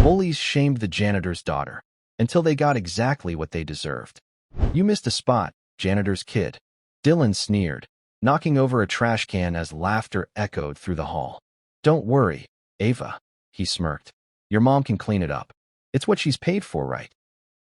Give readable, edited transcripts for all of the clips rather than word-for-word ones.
Bullies shamed the janitor's daughter until they got exactly what they deserved. "You missed a spot, janitor's kid," Dylan sneered, knocking over a trash can as laughter echoed through the hall. "Don't worry, Ava," he smirked. "Your mom can clean it up. It's what she's paid for, right?"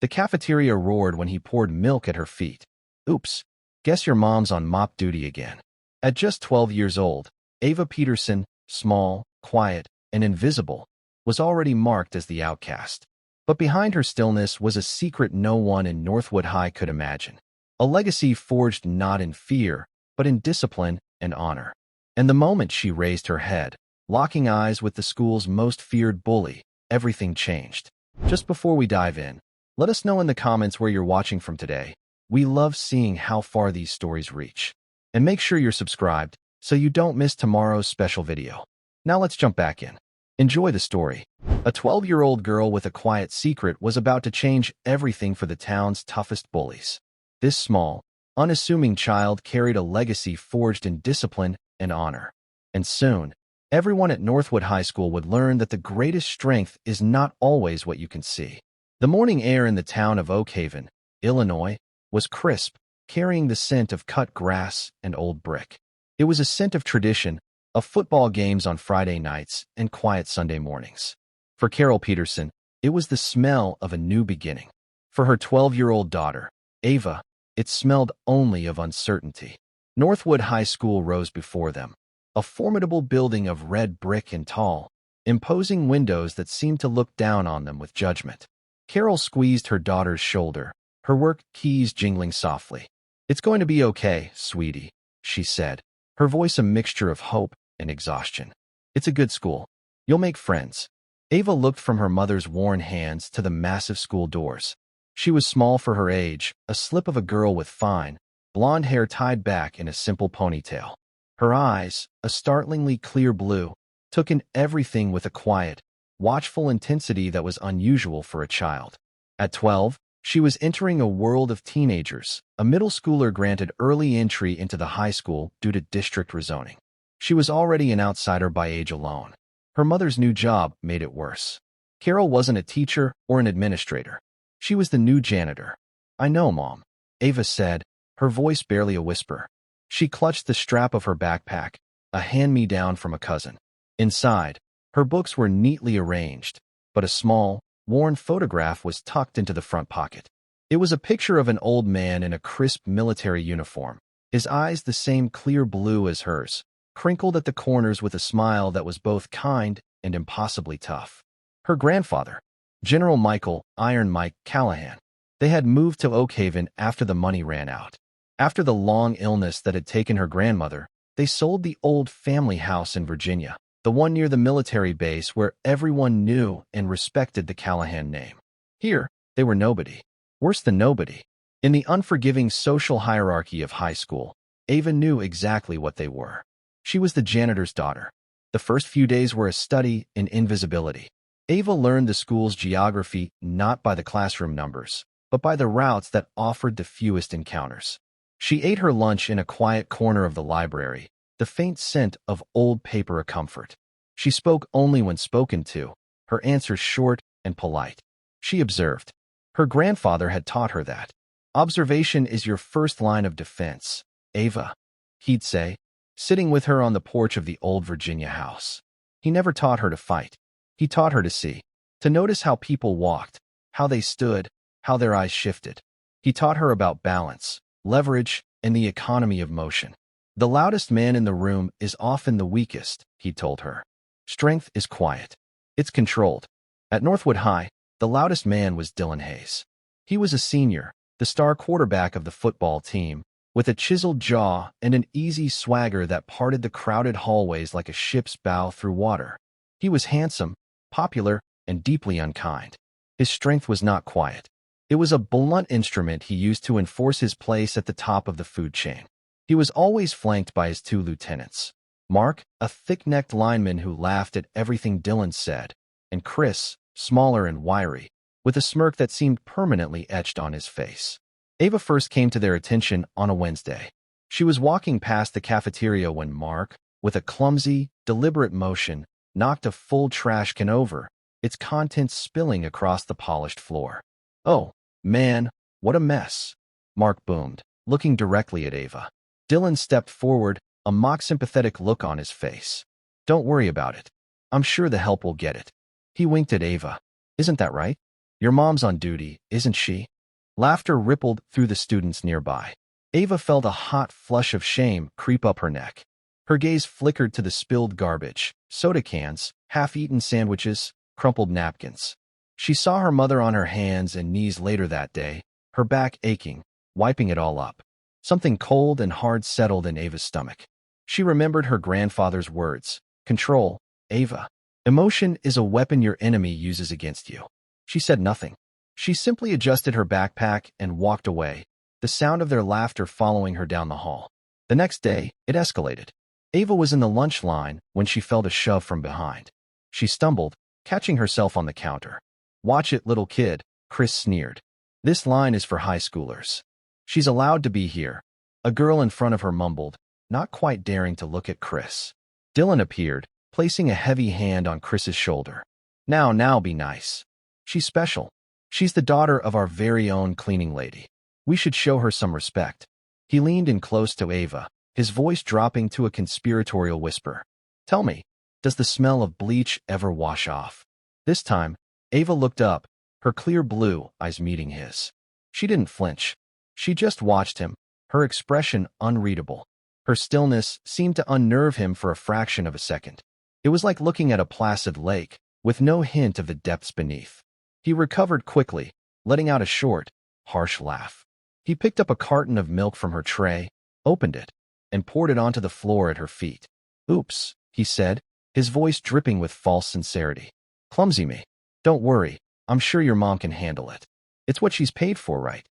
The cafeteria roared when he poured milk at her feet. "Oops, guess your mom's on mop duty again." At just 12 years old, Ava Peterson, small, quiet, and invisible, was already marked as the outcast. But behind her stillness was a secret no one in Northwood High could imagine. A legacy forged not in fear, but in discipline and honor. And the moment she raised her head, locking eyes with the school's most feared bully, everything changed. Just before we dive in, let us know in the comments where you're watching from today. We love seeing how far these stories reach. And make sure you're subscribed so you don't miss tomorrow's special video. Now let's jump back in. Enjoy the story. A 12-year-old girl with a quiet secret was about to change everything for the town's toughest bullies. This small, unassuming child carried a legacy forged in discipline and honor. And soon, everyone at Northwood High School would learn that the greatest strength is not always what you can see. The morning air in the town of Oak Haven, Illinois, was crisp, carrying the scent of cut grass and old brick. It was a scent of tradition, of football games on Friday nights and quiet Sunday mornings. For Carol Peterson, it was the smell of a new beginning. For her 12-year-old daughter, Ava, it smelled only of uncertainty. Northwood High School rose before them, a formidable building of red brick and tall, imposing windows that seemed to look down on them with judgment. Carol squeezed her daughter's shoulder, her work keys jingling softly. "It's going to be okay, sweetie," she said, her voice a mixture of hope and exhaustion. "It's a good school. You'll make friends." Ava looked from her mother's worn hands to the massive school doors. She was small for her age, a slip of a girl with fine, blonde hair tied back in a simple ponytail. Her eyes, a startlingly clear blue, took in everything with a quiet, watchful intensity that was unusual for a child. At 12, she was entering a world of teenagers, a middle schooler granted early entry into the high school due to district rezoning. She was already an outsider by age alone. Her mother's new job made it worse. Carol wasn't a teacher or an administrator. She was the new janitor. "I know, Mom," Ava said, her voice barely a whisper. She clutched the strap of her backpack, a hand-me-down from a cousin. Inside, her books were neatly arranged, but a small, worn photograph was tucked into the front pocket. It was a picture of an old man in a crisp military uniform, his eyes the same clear blue as hers, crinkled at the corners with a smile that was both kind and impossibly tough. Her grandfather, General Michael "Iron Mike" Callahan. They had moved to Oak Haven after the money ran out. After the long illness that had taken her grandmother, they sold the old family house in Virginia, the one near the military base where everyone knew and respected the Callahan name. Here, they were nobody. Worse than nobody. In the unforgiving social hierarchy of high school, Ava knew exactly what they were. She was the janitor's daughter. The first few days were a study in invisibility. Ava learned the school's geography not by the classroom numbers, but by the routes that offered the fewest encounters. She ate her lunch in a quiet corner of the library, the faint scent of old paper a comfort. She spoke only when spoken to, her answers short and polite. She observed. Her grandfather had taught her that. "Observation is your first line of defense, Ava," he'd say, sitting with her on the porch of the old Virginia house. He never taught her to fight. He taught her to see, to notice how people walked, how they stood, how their eyes shifted. He taught her about balance, leverage, and the economy of motion. "The loudest man in the room is often the weakest," he told her. "Strength is quiet. It's controlled." At Northwood High, the loudest man was Dylan Hayes. He was a senior, the star quarterback of the football team, with a chiseled jaw and an easy swagger that parted the crowded hallways like a ship's bow through water. He was handsome, popular, and deeply unkind. His strength was not quiet. It was a blunt instrument he used to enforce his place at the top of the food chain. He was always flanked by his two lieutenants, Mark, a thick-necked lineman who laughed at everything Dylan said, and Chris, smaller and wiry, with a smirk that seemed permanently etched on his face. Ava first came to their attention on a Wednesday. She was walking past the cafeteria when Mark, with a clumsy, deliberate motion, knocked a full trash can over, its contents spilling across the polished floor. "Oh, man, what a mess," Mark boomed, looking directly at Ava. Dylan stepped forward, a mock-sympathetic look on his face. "Don't worry about it. I'm sure the help will get it." He winked at Ava. "Isn't that right? Your mom's on duty, isn't she?" Laughter rippled through the students nearby. Ava felt a hot flush of shame creep up her neck. Her gaze flickered to the spilled garbage, soda cans, half-eaten sandwiches, crumpled napkins. She saw her mother on her hands and knees later that day, her back aching, wiping it all up. Something cold and hard settled in Ava's stomach. She remembered her grandfather's words. "Control, Ava. Emotion is a weapon your enemy uses against you." She said nothing. She simply adjusted her backpack and walked away, the sound of their laughter following her down the hall. The next day, it escalated. Ava was in the lunch line when she felt a shove from behind. She stumbled, catching herself on the counter. "Watch it, little kid," Chris sneered. "This line is for high schoolers. She's allowed to be here." A girl in front of her mumbled, not quite daring to look at Chris. Dylan appeared, placing a heavy hand on Chris's shoulder. Now, be nice. She's special. She's the daughter of our very own cleaning lady. We should show her some respect." He leaned in close to Ava, his voice dropping to a conspiratorial whisper. "Tell me, does the smell of bleach ever wash off?" This time, Ava looked up, her clear blue eyes meeting his. She didn't flinch. She just watched him, her expression unreadable. Her stillness seemed to unnerve him for a fraction of a second. It was like looking at a placid lake, with no hint of the depths beneath. He recovered quickly, letting out a short, harsh laugh. He picked up a carton of milk from her tray, opened it, and poured it onto the floor at her feet. "Oops," he said, his voice dripping with false sincerity. "Clumsy me. Don't worry, I'm sure your mom can handle it. It's what she's paid for, right?"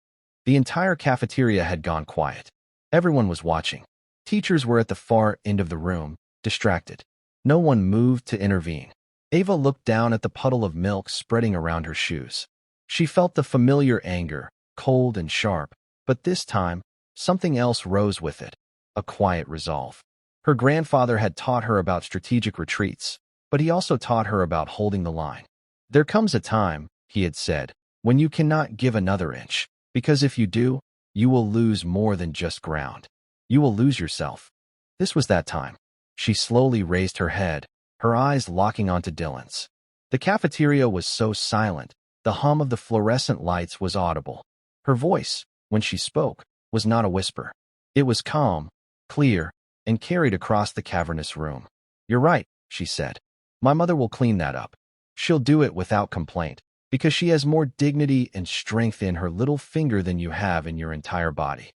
The entire cafeteria had gone quiet. Everyone was watching. Teachers were at the far end of the room, distracted. No one moved to intervene. Ava looked down at the puddle of milk spreading around her shoes. She felt the familiar anger, cold and sharp, but this time, something else rose with it, a quiet resolve. Her grandfather had taught her about strategic retreats, but he also taught her about holding the line. "There comes a time," he had said, "when you cannot give another inch, because if you do, you will lose more than just ground. You will lose yourself." This was that time. She slowly raised her head, her eyes locking onto Dylan's. The cafeteria was so silent, the hum of the fluorescent lights was audible. Her voice, when she spoke, was not a whisper. It was calm, clear, and carried across the cavernous room. "You're right," she said. "My mother will clean that up. She'll do it without complaint, because she has more dignity and strength in her little finger than you have in your entire body."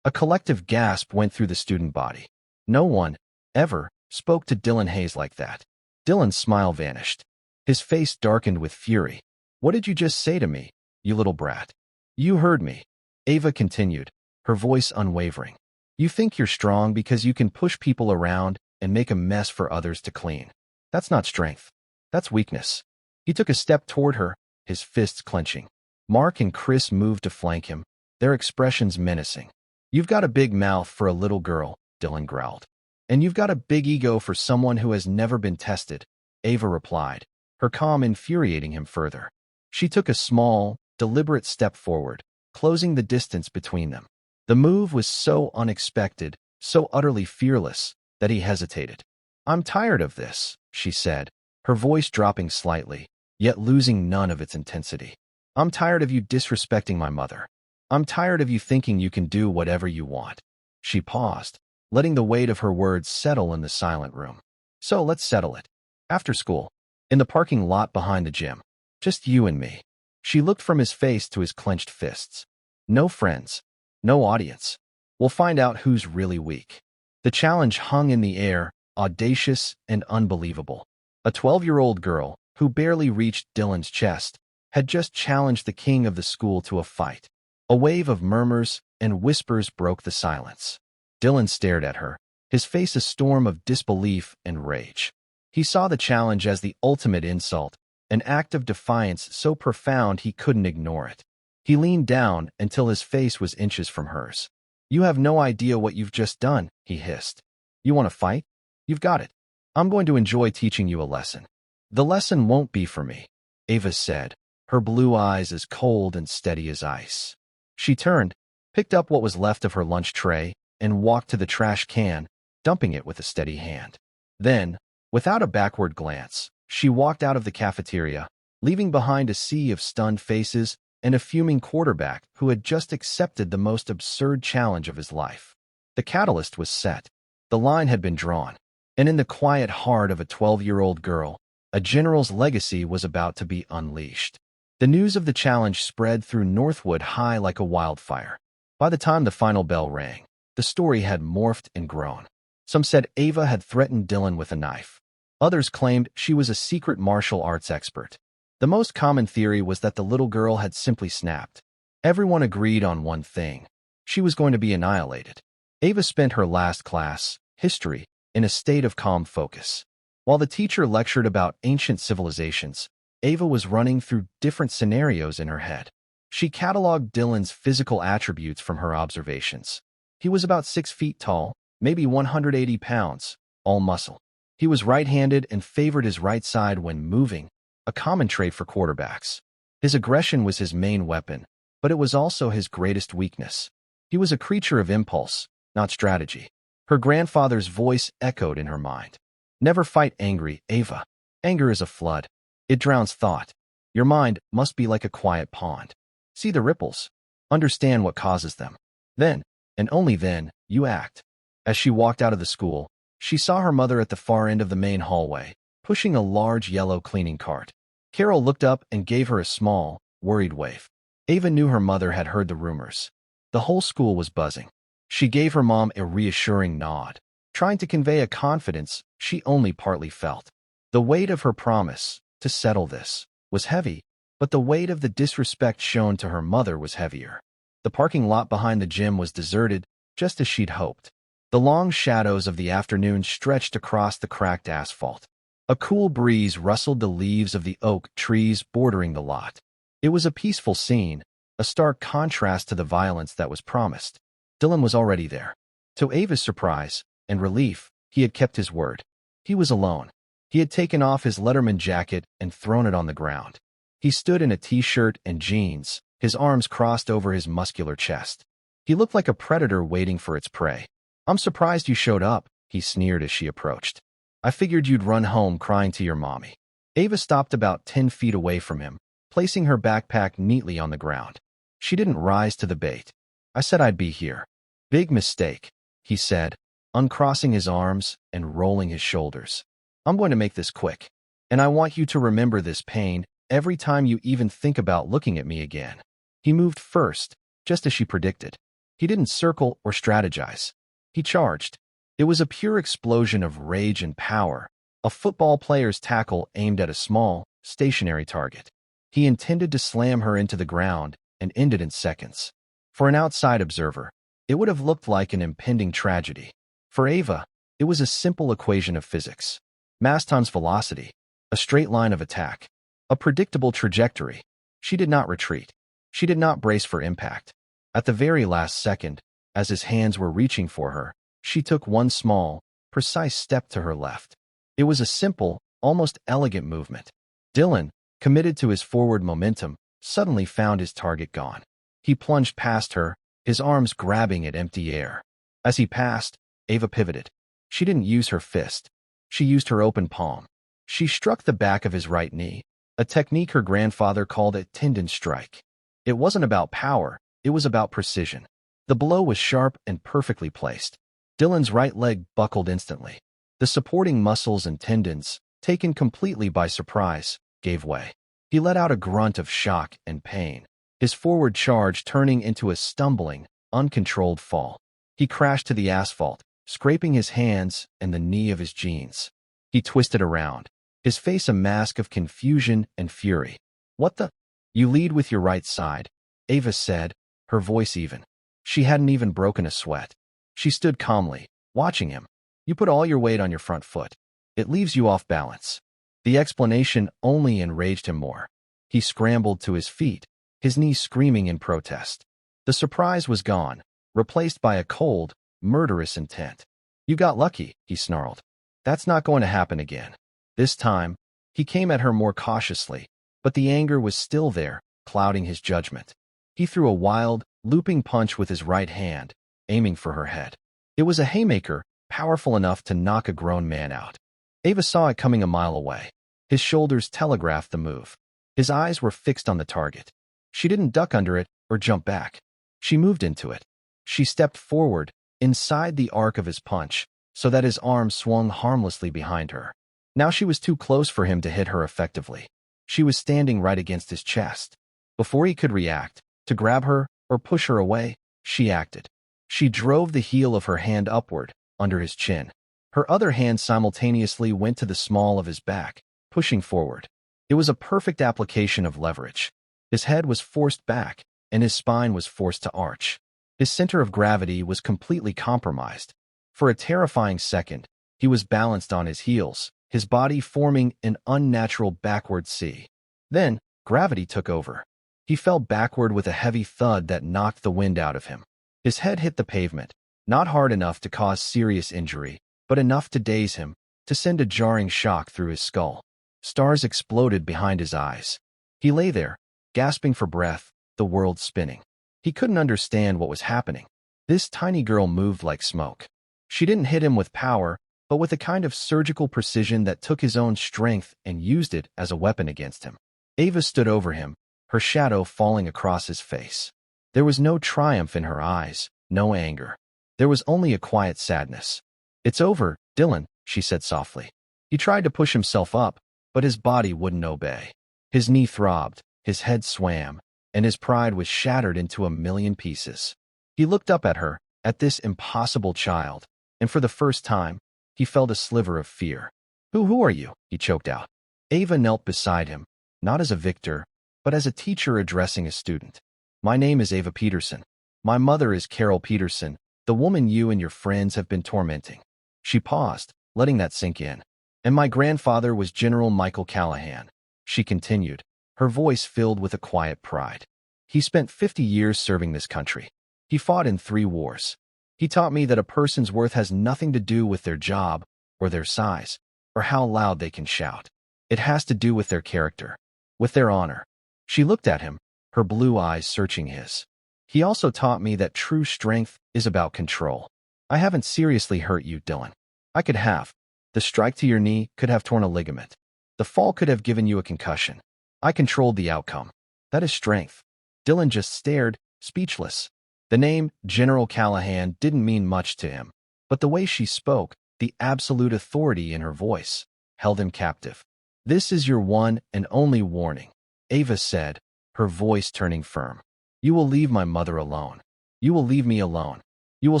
A collective gasp went through the student body. No one, ever, spoke to Dylan Hayes like that. Dylan's smile vanished. His face darkened with fury. "What did you just say to me, you little brat?" "You heard me," Ava continued, her voice unwavering. "You think you're strong because you can push people around and make a mess for others to clean. That's not strength. That's weakness." He took a step toward her, his fists clenching. Mark and Chris moved to flank him, their expressions menacing. "You've got a big mouth for a little girl," Dylan growled. "And you've got a big ego for someone who has never been tested," Ava replied, her calm infuriating him further. She took a small, deliberate step forward, closing the distance between them. The move was so unexpected, so utterly fearless, that he hesitated. "I'm tired of this," she said, her voice dropping slightly, yet losing none of its intensity. "I'm tired of you disrespecting my mother. I'm tired of you thinking you can do whatever you want." She paused, letting the weight of her words settle in the silent room. "So let's settle it. After school. In the parking lot behind the gym. Just you and me." She looked from his face to his clenched fists. "No friends. No audience. We'll find out who's really weak." The challenge hung in the air, audacious and unbelievable. A 12-year-old girl, who barely reached Dylan's chest, had just challenged the king of the school to a fight. A wave of murmurs and whispers broke the silence. Dylan stared at her, his face a storm of disbelief and rage. He saw the challenge as the ultimate insult, an act of defiance so profound he couldn't ignore it. He leaned down until his face was inches from hers. "You have no idea what you've just done," he hissed. "You want to fight? You've got it. I'm going to enjoy teaching you a lesson. The lesson won't be for me. Ava said, her blue eyes as cold and steady as ice. She turned, picked up what was left of her lunch tray, and walked to the trash can, dumping it with a steady hand. Then, without a backward glance, she walked out of the cafeteria, leaving behind a sea of stunned faces and a fuming quarterback who had just accepted the most absurd challenge of his life. The catalyst was set. The line had been drawn. And in the quiet heart of a 12-year-old girl, a general's legacy was about to be unleashed. The news of the challenge spread through Northwood High like a wildfire. By the time the final bell rang, the story had morphed and grown. Some said Ava had threatened Dylan with a knife. Others claimed she was a secret martial arts expert. The most common theory was that the little girl had simply snapped. Everyone agreed on one thing. She was going to be annihilated. Ava spent her last class, history, in a state of calm focus. While the teacher lectured about ancient civilizations, Ava was running through different scenarios in her head. She cataloged Dylan's physical attributes from her observations. He was about 6 feet tall, maybe 180 pounds, all muscle. He was right-handed and favored his right side when moving, a common trait for quarterbacks. His aggression was his main weapon, but it was also his greatest weakness. He was a creature of impulse, not strategy. Her grandfather's voice echoed in her mind. Never fight angry, Ava. Anger is a flood. It drowns thought. Your mind must be like a quiet pond. See the ripples. Understand what causes them. Then, and only then, you act. As she walked out of the school, she saw her mother at the far end of the main hallway, pushing a large yellow cleaning cart. Carol looked up and gave her a small, worried wave. Ava knew her mother had heard the rumors. The whole school was buzzing. She gave her mom a reassuring nod, trying to convey a confidence she only partly felt. The weight of her promise, to settle this, was heavy, but the weight of the disrespect shown to her mother was heavier. The parking lot behind the gym was deserted, just as she'd hoped. The long shadows of the afternoon stretched across the cracked asphalt. A cool breeze rustled the leaves of the oak trees bordering the lot. It was a peaceful scene, a stark contrast to the violence that was promised. Dylan was already there. To Ava's surprise and relief, he had kept his word. He was alone. He had taken off his Letterman jacket and thrown it on the ground. He stood in a t-shirt and jeans, his arms crossed over his muscular chest. He looked like a predator waiting for its prey. "I'm surprised you showed up," he sneered as she approached. "I figured you'd run home crying to your mommy." Ava stopped about 10 feet away from him, placing her backpack neatly on the ground. She didn't rise to the bait. "I said I'd be here." "Big mistake," he said, uncrossing his arms and rolling his shoulders. "I'm going to make this quick. And I want you to remember this pain every time you even think about looking at me again." He moved first, just as she predicted. He didn't circle or strategize. He charged. It was a pure explosion of rage and power, a football player's tackle aimed at a small, stationary target. He intended to slam her into the ground and end it in seconds. For an outside observer, it would have looked like an impending tragedy. For Ava, it was a simple equation of physics. Mass times velocity, a straight line of attack, a predictable trajectory. She did not retreat. She did not brace for impact. At the very last second, as his hands were reaching for her, she took one small, precise step to her left. It was a simple, almost elegant movement. Dylan, committed to his forward momentum, suddenly found his target gone. He plunged past her, his arms grabbing at empty air. As he passed, Ava pivoted. She didn't use her fist. She used her open palm. She struck the back of his right knee, a technique her grandfather called a tendon strike. It wasn't about power, it was about precision. The blow was sharp and perfectly placed. Dylan's right leg buckled instantly. The supporting muscles and tendons, taken completely by surprise, gave way. He let out a grunt of shock and pain, his forward charge turning into a stumbling, uncontrolled fall. He crashed to the asphalt, scraping his hands and the knee of his jeans. He twisted around, his face a mask of confusion and fury. "What the?" "You lead with your right side," Ava said, her voice even. She hadn't even broken a sweat. She stood calmly, watching him. "You put all your weight on your front foot. It leaves you off balance." The explanation only enraged him more. He scrambled to his feet, his knees screaming in protest. The surprise was gone, replaced by a cold, murderous intent. "You got lucky," he snarled. "That's not going to happen again." This time, he came at her more cautiously, but the anger was still there, clouding his judgment. He threw a wild, looping punch with his right hand, aiming for her head. It was a haymaker, powerful enough to knock a grown man out. Ava saw it coming a mile away. His shoulders telegraphed the move. His eyes were fixed on the target. She didn't duck under it or jump back. She moved into it. She stepped forward, inside the arc of his punch, so that his arm swung harmlessly behind her. Now she was too close for him to hit her effectively. She was standing right against his chest. Before he could react, to grab her or push her away, she acted. She drove the heel of her hand upward, under his chin. Her other hand simultaneously went to the small of his back, pushing forward. It was a perfect application of leverage. His head was forced back, and his spine was forced to arch. His center of gravity was completely compromised. For a terrifying second, he was balanced on his heels, his body forming an unnatural backward C. Then, gravity took over. He fell backward with a heavy thud that knocked the wind out of him. His head hit the pavement, not hard enough to cause serious injury, but enough to daze him, to send a jarring shock through his skull. Stars exploded behind his eyes. He lay there, gasping for breath, the world spinning. He couldn't understand what was happening. This tiny girl moved like smoke. She didn't hit him with power, but with a kind of surgical precision that took his own strength and used it as a weapon against him. Ava stood over him, her shadow falling across his face. There was no triumph in her eyes, no anger. There was only a quiet sadness. "It's over, Dylan," she said softly. He tried to push himself up, but his body wouldn't obey. His knee throbbed, his head swam, and his pride was shattered into a million pieces. He looked up at her, at this impossible child, and for the first time, he felt a sliver of fear. Who are you?" he choked out. Ava knelt beside him, not as a victor, but as a teacher addressing a student. "My name is Ava Peterson. My mother is Carol Peterson, the woman you and your friends have been tormenting." She paused, letting that sink in. "And my grandfather was General Michael Callahan," she continued, her voice filled with a quiet pride. "He spent 50 years serving this country. He fought in 3 wars. He taught me that a person's worth has nothing to do with their job, or their size, or how loud they can shout. It has to do with their character, with their honor." She looked at him, her blue eyes searching his. "He also taught me that true strength is about control. I haven't seriously hurt you, Dylan. I could have. The strike to your knee could have torn a ligament. The fall could have given you a concussion. I controlled the outcome. That is strength." Dylan just stared, speechless. The name General Callahan didn't mean much to him, but the way she spoke, the absolute authority in her voice, held him captive. "This is your one and only warning," Ava said, her voice turning firm. "You will leave my mother alone. You will leave me alone. You will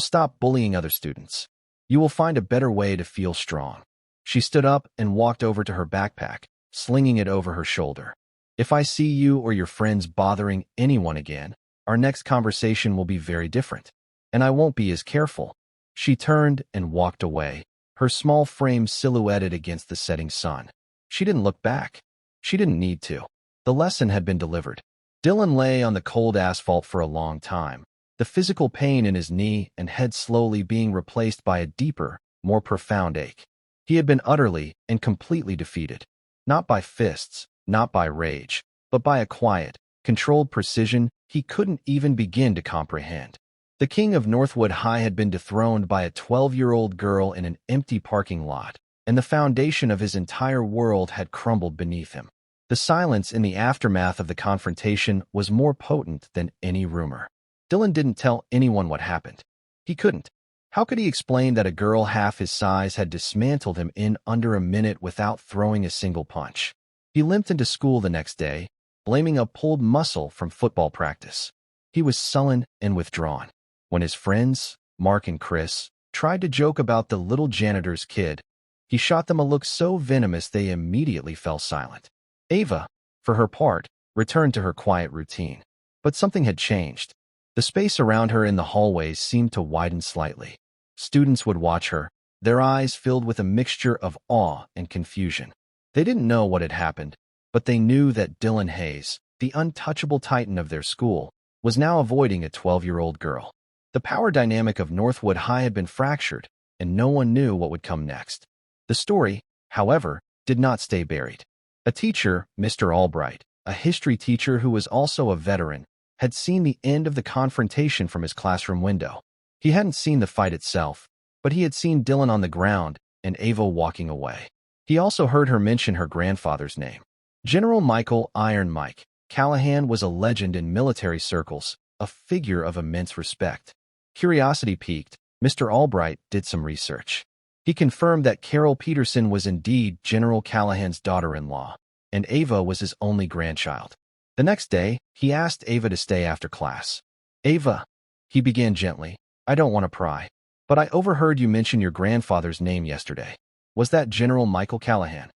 stop bullying other students. You will find a better way to feel strong." She stood up and walked over to her backpack, slinging it over her shoulder. "If I see you or your friends bothering anyone again, our next conversation will be very different, and I won't be as careful." She turned and walked away, her small frame silhouetted against the setting sun. She didn't look back. She didn't need to. The lesson had been delivered. Dylan lay on the cold asphalt for a long time, the physical pain in his knee and head slowly being replaced by a deeper, more profound ache. He had been utterly and completely defeated, not by fists, not by rage, but by a quiet, controlled precision he couldn't even begin to comprehend. The king of Northwood High had been dethroned by a 12-year-old girl in an empty parking lot, and the foundation of his entire world had crumbled beneath him. The silence in the aftermath of the confrontation was more potent than any rumor. Dylan didn't tell anyone what happened. He couldn't. How could he explain that a girl half his size had dismantled him in under a minute without throwing a single punch? He limped into school the next day, blaming a pulled muscle from football practice. He was sullen and withdrawn. When his friends, Mark and Chris, tried to joke about the little janitor's kid, he shot them a look so venomous they immediately fell silent. Ava, for her part, returned to her quiet routine. But something had changed. The space around her in the hallways seemed to widen slightly. Students would watch her, their eyes filled with a mixture of awe and confusion. They didn't know what had happened, but they knew that Dylan Hayes, the untouchable titan of their school, was now avoiding a 12-year-old girl. The power dynamic of Northwood High had been fractured, and no one knew what would come next. The story, however, did not stay buried. A teacher, Mr. Albright, a history teacher who was also a veteran, had seen the end of the confrontation from his classroom window. He hadn't seen the fight itself, but he had seen Dylan on the ground and Ava walking away. He also heard her mention her grandfather's name. General Michael "Iron Mike" Callahan was a legend in military circles, a figure of immense respect. Curiosity piqued, Mr. Albright did some research. He confirmed that Carol Peterson was indeed General Callahan's daughter-in-law, and Ava was his only grandchild. The next day, he asked Ava to stay after class. "Ava," he began gently, "I don't want to pry, but I overheard you mention your grandfather's name yesterday. Was that General Michael Callahan?"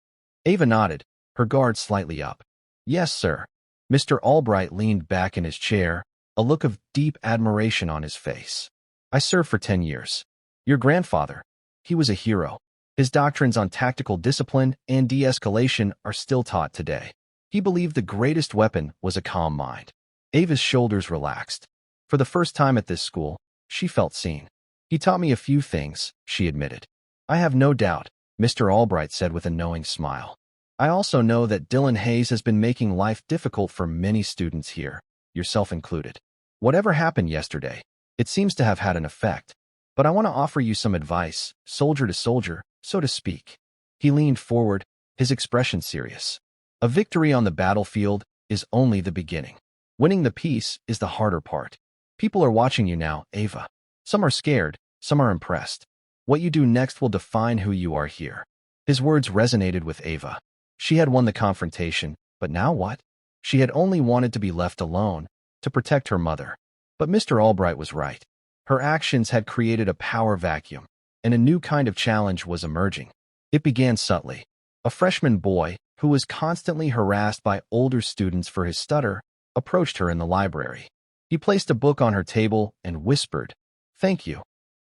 Ava nodded, her guard slightly up. "Yes, sir." Mr. Albright leaned back in his chair, a look of deep admiration on his face. "I served for 10 years. Your grandfather, he was a hero. His doctrines on tactical discipline and de-escalation are still taught today. He believed the greatest weapon was a calm mind." Ava's shoulders relaxed. For the first time at this school, she felt seen. "He taught me a few things," she admitted. "I have no doubt," Mr. Albright said with a knowing smile. "I also know that Dylan Hayes has been making life difficult for many students here, yourself included. Whatever happened yesterday, it seems to have had an effect. But I want to offer you some advice, soldier to soldier, so to speak." He leaned forward, his expression serious. "A victory on the battlefield is only the beginning. Winning the peace is the harder part. People are watching you now, Ava. Some are scared, some are impressed. What you do next will define who you are here." His words resonated with Ava. She had won the confrontation, but now what? She had only wanted to be left alone, to protect her mother. But Mr. Albright was right. Her actions had created a power vacuum, and a new kind of challenge was emerging. It began subtly. A freshman boy, who was constantly harassed by older students for his stutter, approached her in the library. He placed a book on her table and whispered, "Thank you,"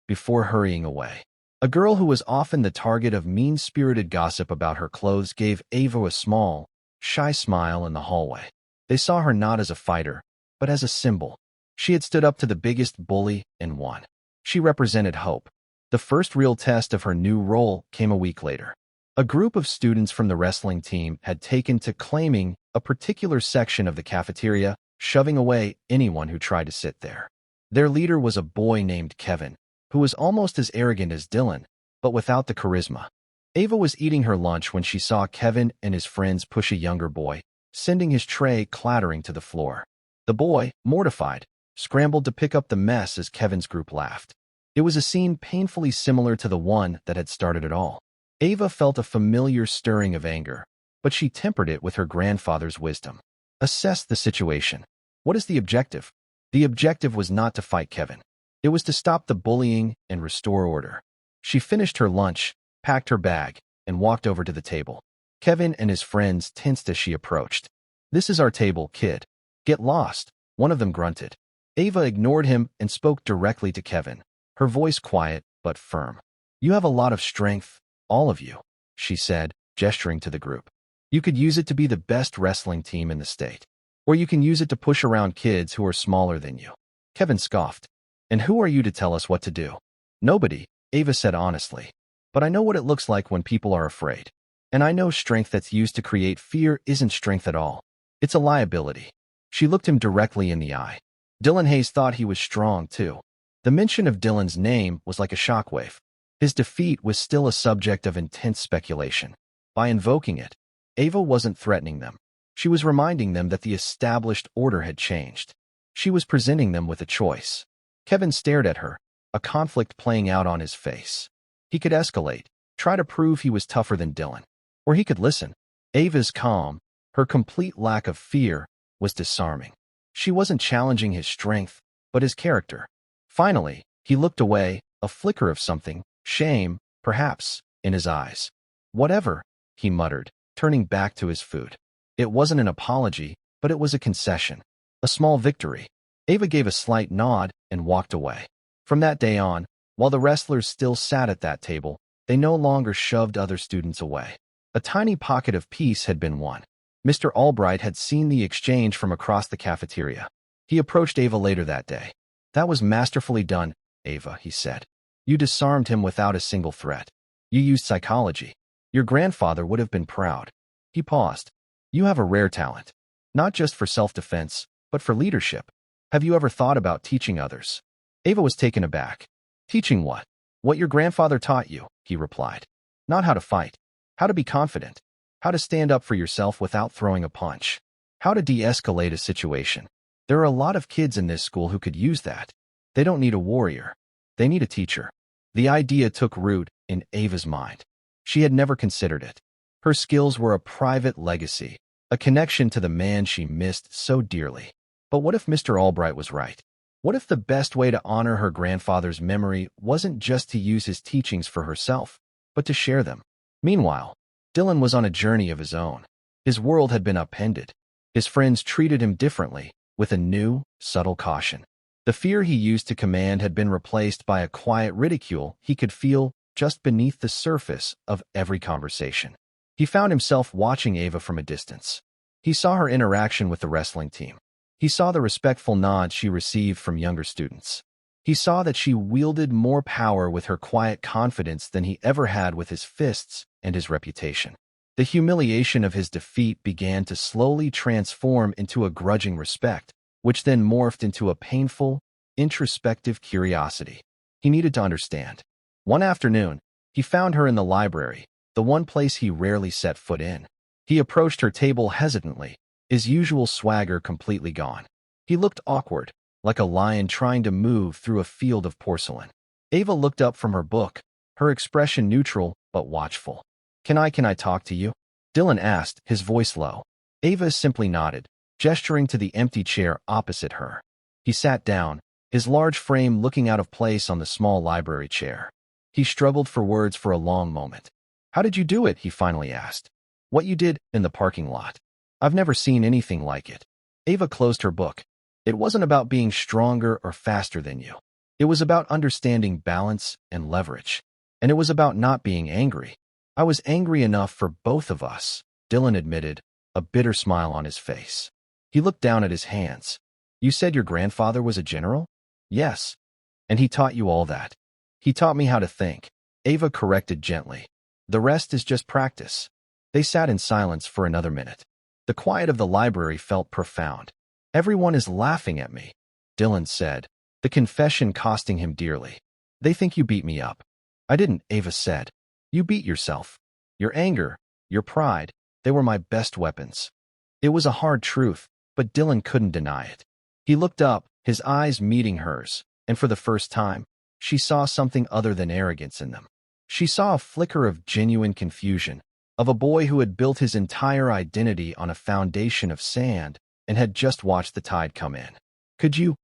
before hurrying away. A girl who was often the target of mean-spirited gossip about her clothes gave Ava a small, shy smile in the hallway. They saw her not as a fighter, but as a symbol. She had stood up to the biggest bully and won. She represented hope. The first real test of her new role came a week later. A group of students from the wrestling team had taken to claiming a particular section of the cafeteria, shoving away anyone who tried to sit there. Their leader was a boy named Kevin, who was almost as arrogant as Dylan, but without the charisma. Ava was eating her lunch when she saw Kevin and his friends push a younger boy, sending his tray clattering to the floor. The boy, mortified, scrambled to pick up the mess as Kevin's group laughed. It was a scene painfully similar to the one that had started it all. Ava felt a familiar stirring of anger, but she tempered it with her grandfather's wisdom. Assess the situation. What is the objective? The objective was not to fight Kevin. It was to stop the bullying and restore order. She finished her lunch, packed her bag, and walked over to the table. Kevin and his friends tensed as she approached. "This is our table, kid. Get lost," one of them grunted. Ava ignored him and spoke directly to Kevin, her voice quiet but firm. "You have a lot of strength, all of you," she said, gesturing to the group. "You could use it to be the best wrestling team in the state. Or you can use it to push around kids who are smaller than you." Kevin scoffed. "And who are you to tell us what to do?" "Nobody," Ava said honestly. "But I know what it looks like when people are afraid. And I know strength that's used to create fear isn't strength at all. It's a liability." She looked him directly in the eye. Dylan Hayes thought he was strong, too. The mention of Dylan's name was like a shockwave. His defeat was still a subject of intense speculation. By invoking it, Ava wasn't threatening them. She was reminding them that the established order had changed. She was presenting them with a choice. Kevin stared at her, a conflict playing out on his face. He could escalate, try to prove he was tougher than Dylan. Or he could listen. Ava's calm, her complete lack of fear, was disarming. She wasn't challenging his strength, but his character. Finally, he looked away, a flicker of something, shame, perhaps, in his eyes. "Whatever," he muttered, turning back to his food. It wasn't an apology, but it was a concession. A small victory. Ava gave a slight nod and walked away. From that day on, while the wrestlers still sat at that table, they no longer shoved other students away. A tiny pocket of peace had been won. Mr. Albright had seen the exchange from across the cafeteria. He approached Ava later that day. "That was masterfully done, Ava," he said. "You disarmed him without a single threat. You used psychology. Your grandfather would have been proud." He paused. "You have a rare talent." Not just for self-defense, but for leadership. Have you ever thought about teaching others? Ava was taken aback. Teaching what? What your grandfather taught you, he replied. Not how to fight. How to be confident. How to stand up for yourself without throwing a punch. How to de-escalate a situation. There are a lot of kids in this school who could use that. They don't need a warrior. They need a teacher. The idea took root in Ava's mind. She had never considered it. Her skills were a private legacy, a connection to the man she missed so dearly. But what if Mr. Albright was right? What if the best way to honor her grandfather's memory wasn't just to use his teachings for herself, but to share them? Meanwhile, Dylan was on a journey of his own. His world had been upended. His friends treated him differently, with a new, subtle caution. The fear he used to command had been replaced by a quiet ridicule he could feel just beneath the surface of every conversation. He found himself watching Ava from a distance. He saw her interaction with the wrestling team. He saw the respectful nods she received from younger students. He saw that she wielded more power with her quiet confidence than he ever had with his fists and his reputation. The humiliation of his defeat began to slowly transform into a grudging respect, which then morphed into a painful, introspective curiosity. He needed to understand. One afternoon, he found her in the library, the one place he rarely set foot in. He approached her table hesitantly, his usual swagger completely gone. He looked awkward, like a lion trying to move through a field of porcelain. Ava looked up from her book, her expression neutral but watchful. Can I talk to you? Dylan asked, his voice low. Ava simply nodded, gesturing to the empty chair opposite her. He sat down, his large frame looking out of place on the small library chair. He struggled for words for a long moment. How did you do it? He finally asked. What you did in the parking lot. I've never seen anything like it. Ava closed her book. It wasn't about being stronger or faster than you. It was about understanding balance and leverage. And it was about not being angry. I was angry enough for both of us, Dylan admitted, a bitter smile on his face. He looked down at his hands. You said your grandfather was a general? Yes. And he taught you all that. He taught me how to think. Ava corrected gently. The rest is just practice. They sat in silence for another minute. The quiet of the library felt profound. Everyone is laughing at me, Dylan said, the confession costing him dearly. They think you beat me up. I didn't, Ava said. You beat yourself. Your anger, your pride, they were my best weapons. It was a hard truth, but Dylan couldn't deny it. He looked up, his eyes meeting hers, and for the first time, she saw something other than arrogance in them. She saw a flicker of genuine confusion, of a boy who had built his entire identity on a foundation of sand and had just watched the tide come in. Could you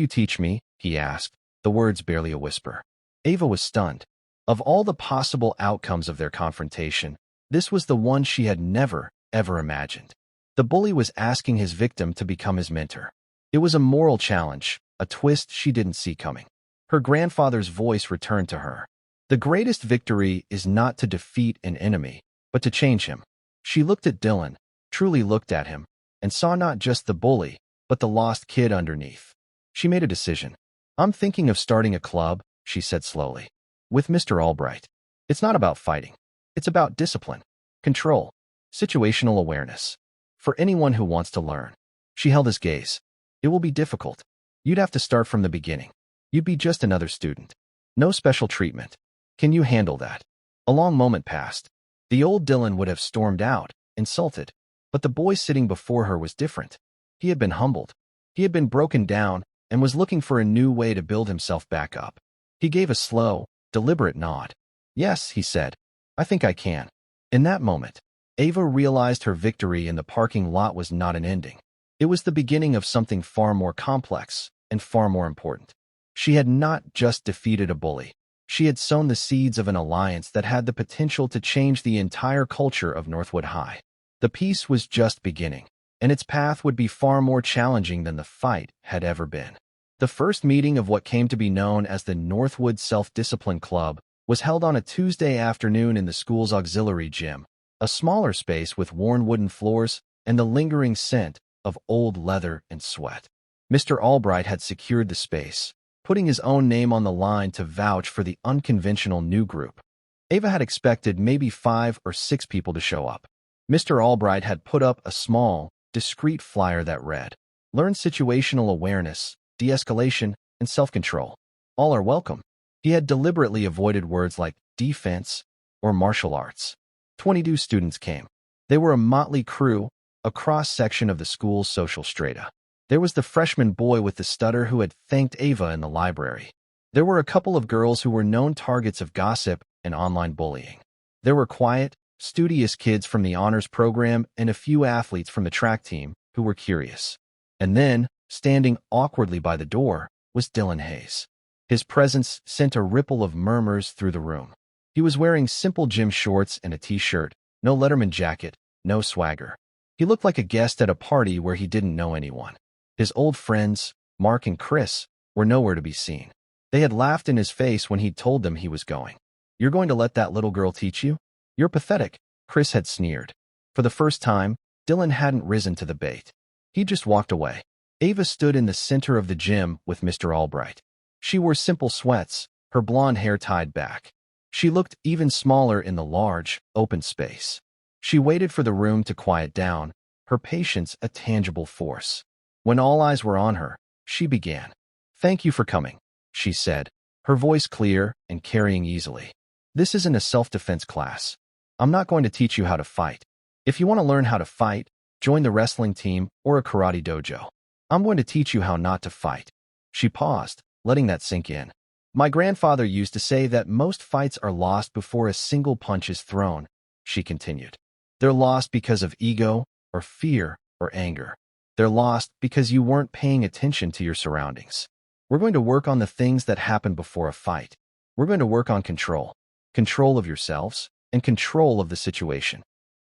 teach me? He asked, the words barely a whisper. Ava was stunned. Of all the possible outcomes of their confrontation, this was the one she had never, ever imagined. The bully was asking his victim to become his mentor. It was a moral challenge, a twist she didn't see coming. Her grandfather's voice returned to her. The greatest victory is not to defeat an enemy, but to change him. She looked at Dylan, truly looked at him, and saw not just the bully, but the lost kid underneath. She made a decision. I'm thinking of starting a club, she said slowly. With Mr. Albright. It's not about fighting. It's about discipline, control, situational awareness. For anyone who wants to learn. She held his gaze. It will be difficult. You'd have to start from the beginning. You'd be just another student. No special treatment. Can you handle that? A long moment passed. The old Dylan would have stormed out, insulted. But the boy sitting before her was different. He had been humbled. He had been broken down and was looking for a new way to build himself back up. He gave a slow, deliberate nod. Yes, he said. I think I can. In that moment, Ava realized her victory in the parking lot was not an ending. It was the beginning of something far more complex and far more important. She had not just defeated a bully. She had sown the seeds of an alliance that had the potential to change the entire culture of Northwood High. The peace was just beginning, and its path would be far more challenging than the fight had ever been. The first meeting of what came to be known as the Northwood Self-Discipline Club was held on a Tuesday afternoon in the school's auxiliary gym, a smaller space with worn wooden floors and the lingering scent of old leather and sweat. Mr. Albright had secured the space, putting his own name on the line to vouch for the unconventional new group. Ava had expected maybe 5 or 6 people to show up. Mr. Albright had put up a small, discreet flyer that read, "Learn situational awareness, de-escalation, and self-control. All are welcome." He had deliberately avoided words like defense or martial arts. 22 students came. They were a motley crew, a cross-section of the school's social strata. There was the freshman boy with the stutter who had thanked Ava in the library. There were a couple of girls who were known targets of gossip and online bullying. There were quiet, studious kids from the honors program and a few athletes from the track team who were curious. And then, standing awkwardly by the door, was Dylan Hayes. His presence sent a ripple of murmurs through the room. He was wearing simple gym shorts and a t-shirt, no Letterman jacket, no swagger. He looked like a guest at a party where he didn't know anyone. His old friends, Mark and Chris, were nowhere to be seen. They had laughed in his face when he'd told them he was going. "You're going to let that little girl teach you? You're pathetic," Chris had sneered. For the first time, Dylan hadn't risen to the bait. He just walked away. Ava stood in the center of the gym with Mr. Albright. She wore simple sweats, her blonde hair tied back. She looked even smaller in the large, open space. She waited for the room to quiet down, her patience a tangible force. When all eyes were on her, she began. "Thank you for coming," she said, her voice clear and carrying easily. "This isn't a self-defense class. I'm not going to teach you how to fight. If you want to learn how to fight, join the wrestling team or a karate dojo. I'm going to teach you how not to fight." She paused, letting that sink in. "My grandfather used to say that most fights are lost before a single punch is thrown," she continued. "They're lost because of ego, or fear, or anger. They're lost because you weren't paying attention to your surroundings. We're going to work on the things that happen before a fight. We're going to work on control. Control of yourselves, and control of the situation."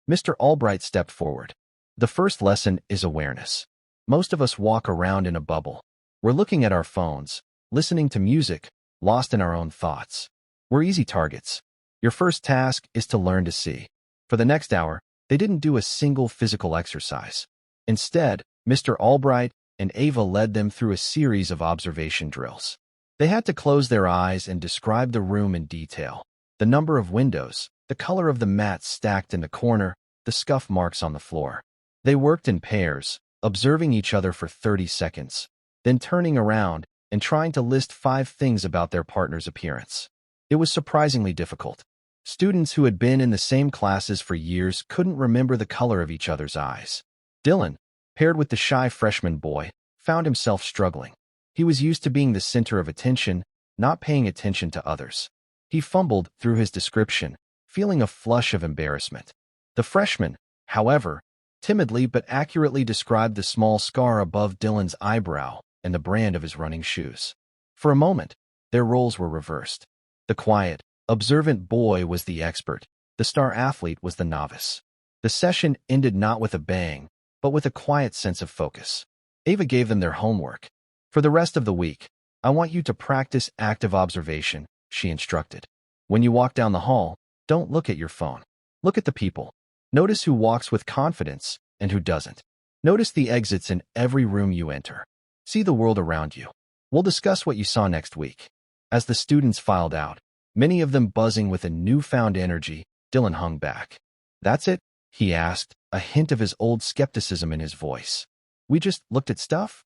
Mr. Albright stepped forward. "The first lesson is awareness. Most of us walk around in a bubble. We're looking at our phones, listening to music, lost in our own thoughts. We're easy targets. Your first task is to learn to see." For the next hour, they didn't do a single physical exercise. Instead, Mr. Albright and Ava led them through a series of observation drills. They had to close their eyes and describe the room in detail. The number of windows, the color of the mats stacked in the corner, the scuff marks on the floor. They worked in pairs, observing each other for 30 seconds, then turning around and trying to list 5 things about their partner's appearance. It was surprisingly difficult. Students who had been in the same classes for years couldn't remember the color of each other's eyes. Dylan, paired with the shy freshman boy, found himself struggling. He was used to being the center of attention, not paying attention to others. He fumbled through his description, feeling a flush of embarrassment. The freshman, however, timidly but accurately described the small scar above Dylan's eyebrow and the brand of his running shoes. For a moment, their roles were reversed. The quiet, observant boy was the expert. The star athlete was the novice. The session ended not with a bang, but with a quiet sense of focus. Ava gave them their homework. "For the rest of the week, I want you to practice active observation," she instructed. "When you walk down the hall, don't look at your phone. Look at the people. Notice who walks with confidence and who doesn't. Notice the exits in every room you enter. See the world around you. We'll discuss what you saw next week." As the students filed out, many of them buzzing with a newfound energy, Dylan hung back. "That's it?" he asked, a hint of his old skepticism in his voice. "We just looked at stuff?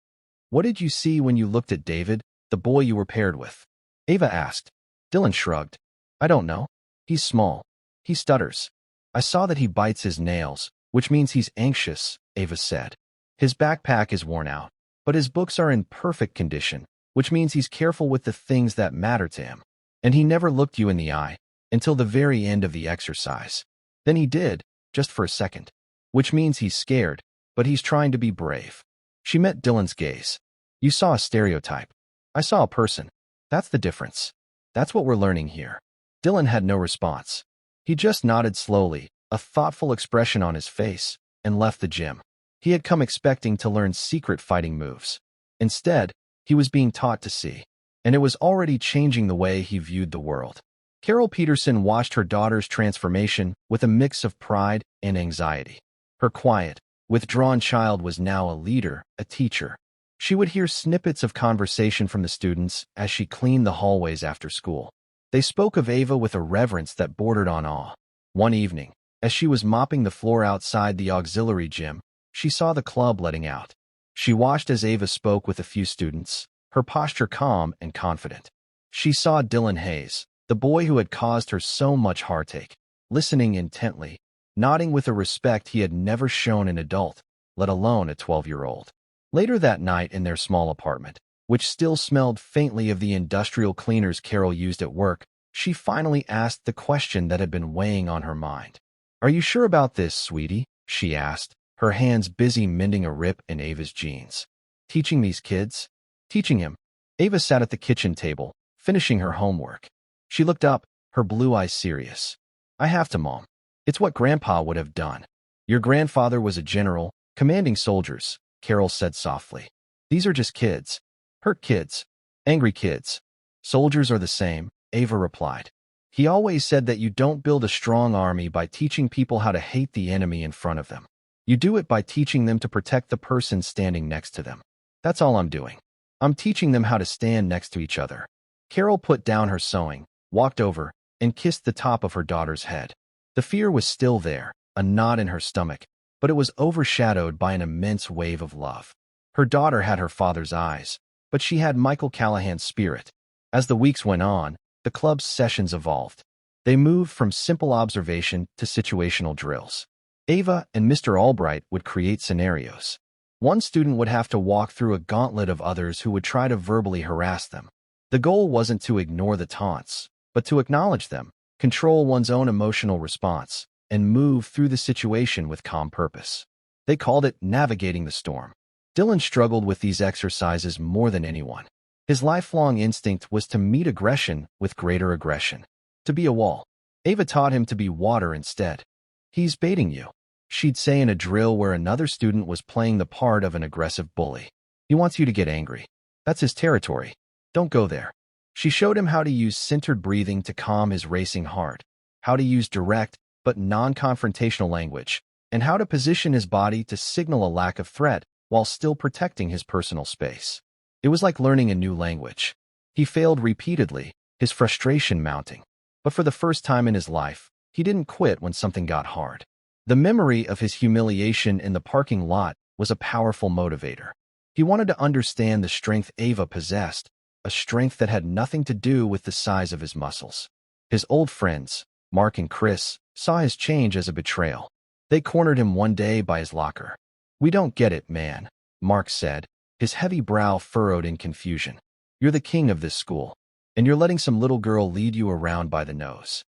What did you see when you looked at David, the boy you were paired with?" Ava asked. Dylan shrugged. "I don't know. He's small. He stutters. I saw that he bites his nails, which means he's anxious," Ava said. "His backpack is worn out, but his books are in perfect condition, which means he's careful with the things that matter to him. And he never looked you in the eye until the very end of the exercise. Then he did, just for a second, which means he's scared, but he's trying to be brave." She met Dylan's gaze. "You saw a stereotype. I saw a person. That's the difference. That's what we're learning here." Dylan had no response. He just nodded slowly, a thoughtful expression on his face, and left the gym. He had come expecting to learn secret fighting moves. Instead, he was being taught to see, and it was already changing the way he viewed the world. Carol Peterson watched her daughter's transformation with a mix of pride and anxiety. Her quiet, withdrawn child was now a leader, a teacher. She would hear snippets of conversation from the students as she cleaned the hallways after school. They spoke of Ava with a reverence that bordered on awe. One evening, as she was mopping the floor outside the auxiliary gym, she saw the club letting out. She watched as Ava spoke with a few students, her posture calm and confident. She saw Dylan Hayes, the boy who had caused her so much heartache, listening intently, nodding with a respect he had never shown an adult, let alone a 12-year-old. Later that night in their small apartment, which still smelled faintly of the industrial cleaners Carol used at work, she finally asked the question that had been weighing on her mind. "Are you sure about this, sweetie?" she asked, her hands busy mending a rip in Ava's jeans. "Teaching these kids?" "Teaching him." Ava sat at the kitchen table, finishing her homework. She looked up, her blue eyes serious. "I have to, Mom. It's what Grandpa would have done." "Your grandfather was a general, commanding soldiers," Carol said softly. "These are just kids. Hurt kids. Angry kids. Soldiers are the same," Ava replied. "He always said that you don't build a strong army by teaching people how to hate the enemy in front of them. You do it by teaching them to protect the person standing next to them. That's all I'm doing. I'm teaching them how to stand next to each other." Carol put down her sewing, walked over, and kissed the top of her daughter's head. The fear was still there, a knot in her stomach, but it was overshadowed by an immense wave of love. Her daughter had her father's eyes, but she had Michael Callahan's spirit. As the weeks went on, the club's sessions evolved. They moved from simple observation to situational drills. Ava and Mr. Albright would create scenarios. One student would have to walk through a gauntlet of others who would try to verbally harass them. The goal wasn't to ignore the taunts, but to acknowledge them, control one's own emotional response, and move through the situation with calm purpose. They called it navigating the storm. Dylan struggled with these exercises more than anyone. His lifelong instinct was to meet aggression with greater aggression, to be a wall. Ava taught him to be water instead. "He's baiting you," she'd say in a drill where another student was playing the part of an aggressive bully. "He wants you to get angry. That's his territory. Don't go there." She showed him how to use centered breathing to calm his racing heart, how to use direct but non-confrontational language, and how to position his body to signal a lack of threat while still protecting his personal space. It was like learning a new language. He failed repeatedly, his frustration mounting. But for the first time in his life, he didn't quit when something got hard. The memory of his humiliation in the parking lot was a powerful motivator. He wanted to understand the strength Ava possessed, a strength that had nothing to do with the size of his muscles. His old friends, Mark and Chris, saw his change as a betrayal. They cornered him one day by his locker. "We don't get it, man," Mark said, his heavy brow furrowed in confusion. "You're the king of this school, and you're letting some little girl lead you around by the nose."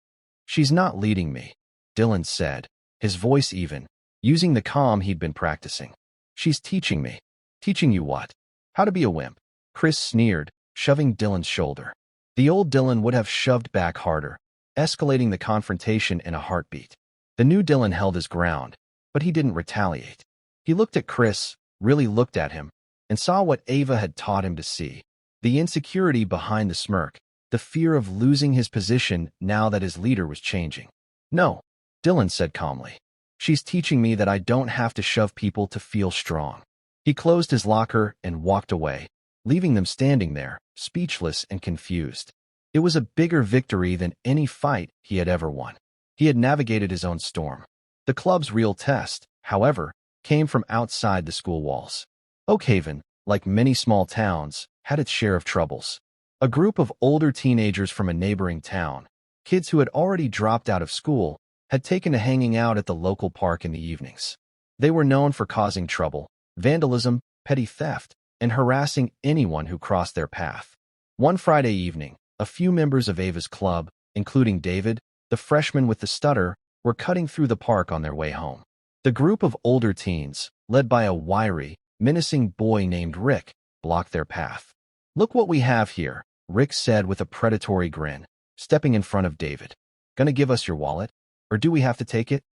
"She's not leading me," Dylan said, his voice even, using the calm he'd been practicing. "She's teaching me." "Teaching you what?" "How to be a wimp," Chris sneered, shoving Dylan's shoulder. The old Dylan would have shoved back harder, escalating the confrontation in a heartbeat. The new Dylan held his ground, but he didn't retaliate. He looked at Chris, really looked at him, and saw what Ava had taught him to see. The insecurity behind the smirk, the fear of losing his position now that his leader was changing. "No," Dylan said calmly. "She's teaching me that I don't have to shove people to feel strong." He closed his locker and walked away, leaving them standing there, speechless and confused. It was a bigger victory than any fight he had ever won. He had navigated his own storm. The club's real test, however, came from outside the school walls. Oakhaven, like many small towns, had its share of troubles. A group of older teenagers from a neighboring town, kids who had already dropped out of school, had taken to hanging out at the local park in the evenings. They were known for causing trouble, vandalism, petty theft, and harassing anyone who crossed their path. One Friday evening, a few members of Ava's club, including David, the freshman with the stutter, were cutting through the park on their way home. The group of older teens, led by a wiry, menacing boy named Rick, blocked their path. "Look what we have here," Rick said with a predatory grin, stepping in front of David. "Gonna give us your wallet? Or do we have to take it?"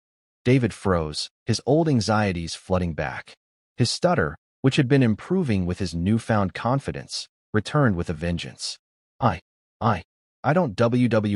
David froze, his old anxieties flooding back. His stutter, which had been improving with his newfound confidence, returned with a vengeance. I don't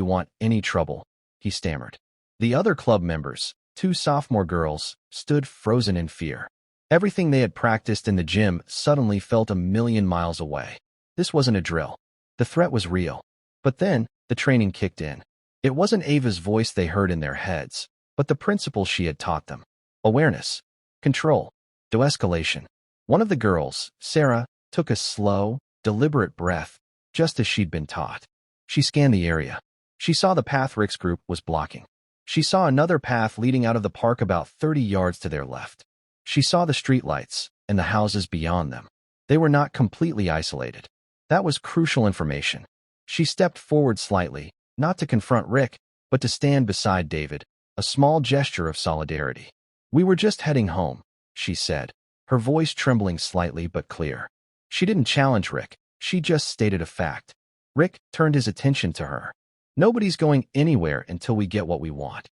want any trouble," he stammered. The other club members, two sophomore girls, stood frozen in fear. Everything they had practiced in the gym suddenly felt a million miles away. This wasn't a drill. The threat was real. But then, the training kicked in. It wasn't Ava's voice they heard in their heads, but the principles she had taught them. Awareness. Control. De-escalation. One of the girls, Sarah, took a slow, deliberate breath, just as she'd been taught. She scanned the area. She saw the path Rick's group was blocking. She saw another path leading out of the park about 30 yards to their left. She saw the streetlights and the houses beyond them. They were not completely isolated. That was crucial information. She stepped forward slightly, not to confront Rick, but to stand beside David, a small gesture of solidarity. "We were just heading home," she said, her voice trembling slightly but clear. She didn't challenge Rick, she just stated a fact. Rick turned his attention to her. "Nobody's going anywhere until we get what we want."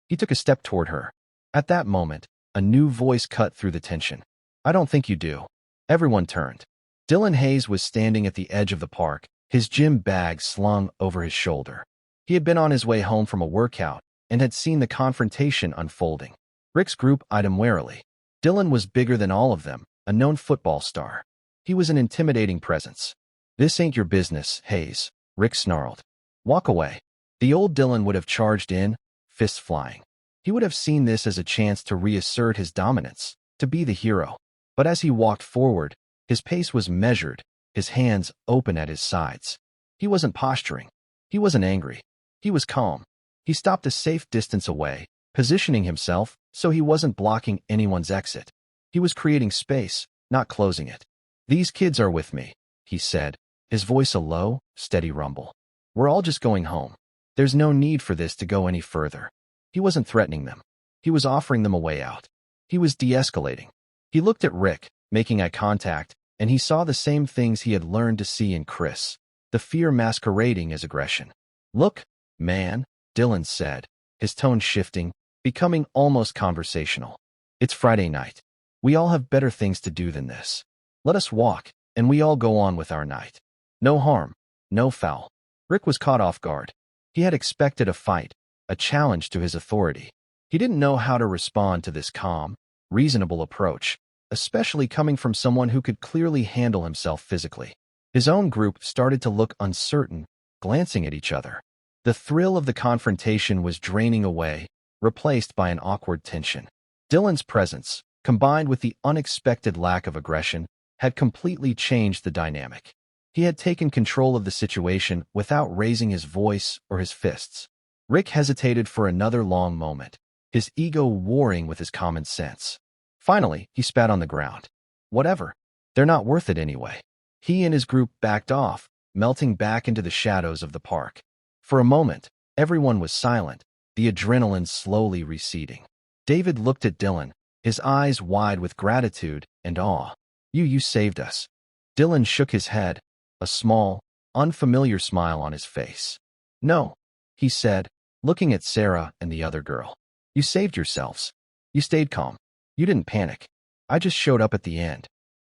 He took a step toward her. At that moment, a new voice cut through the tension. "I don't think you do." Everyone turned. Dylan Hayes was standing at the edge of the park, his gym bag slung over his shoulder. He had been on his way home from a workout and had seen the confrontation unfolding. Rick's group eyed him warily. Dylan was bigger than all of them, a known football star. He was an intimidating presence. "This ain't your business, Hayes," Rick snarled. "Walk away." The old Dylan would have charged in, fists flying. He would have seen this as a chance to reassert his dominance, to be the hero. But as he walked forward, his pace was measured, his hands open at his sides. He wasn't posturing. He wasn't angry. He was calm. He stopped a safe distance away, positioning himself so he wasn't blocking anyone's exit. He was creating space, not closing it. "These kids are with me," he said, his voice a low, steady rumble. "We're all just going home. There's no need for this to go any further." He wasn't threatening them. He was offering them a way out. He was de-escalating. He looked at Rick, making eye contact, and he saw the same things he had learned to see in Chris, the fear masquerading as aggression. "Look, man," Dylan said, his tone shifting, becoming almost conversational. "It's Friday night. We all have better things to do than this. Let us walk, and we all go on with our night. No harm, no foul." Rick was caught off guard. He had expected a fight, a challenge to his authority. He didn't know how to respond to this calm, reasonable approach, especially coming from someone who could clearly handle himself physically. His own group started to look uncertain, glancing at each other. The thrill of the confrontation was draining away, replaced by an awkward tension. Dylan's presence, combined with the unexpected lack of aggression, had completely changed the dynamic. He had taken control of the situation without raising his voice or his fists. Rick hesitated for another long moment, his ego warring with his common sense. Finally, he spat on the ground. "Whatever. They're not worth it anyway." He and his group backed off, melting back into the shadows of the park. For a moment, everyone was silent, the adrenaline slowly receding. David looked at Dylan, his eyes wide with gratitude and awe. You saved us." Dylan shook his head, a small, unfamiliar smile on his face. "No," he said, looking at Sarah and the other girl. "You saved yourselves. You stayed calm. You didn't panic. I just showed up at the end."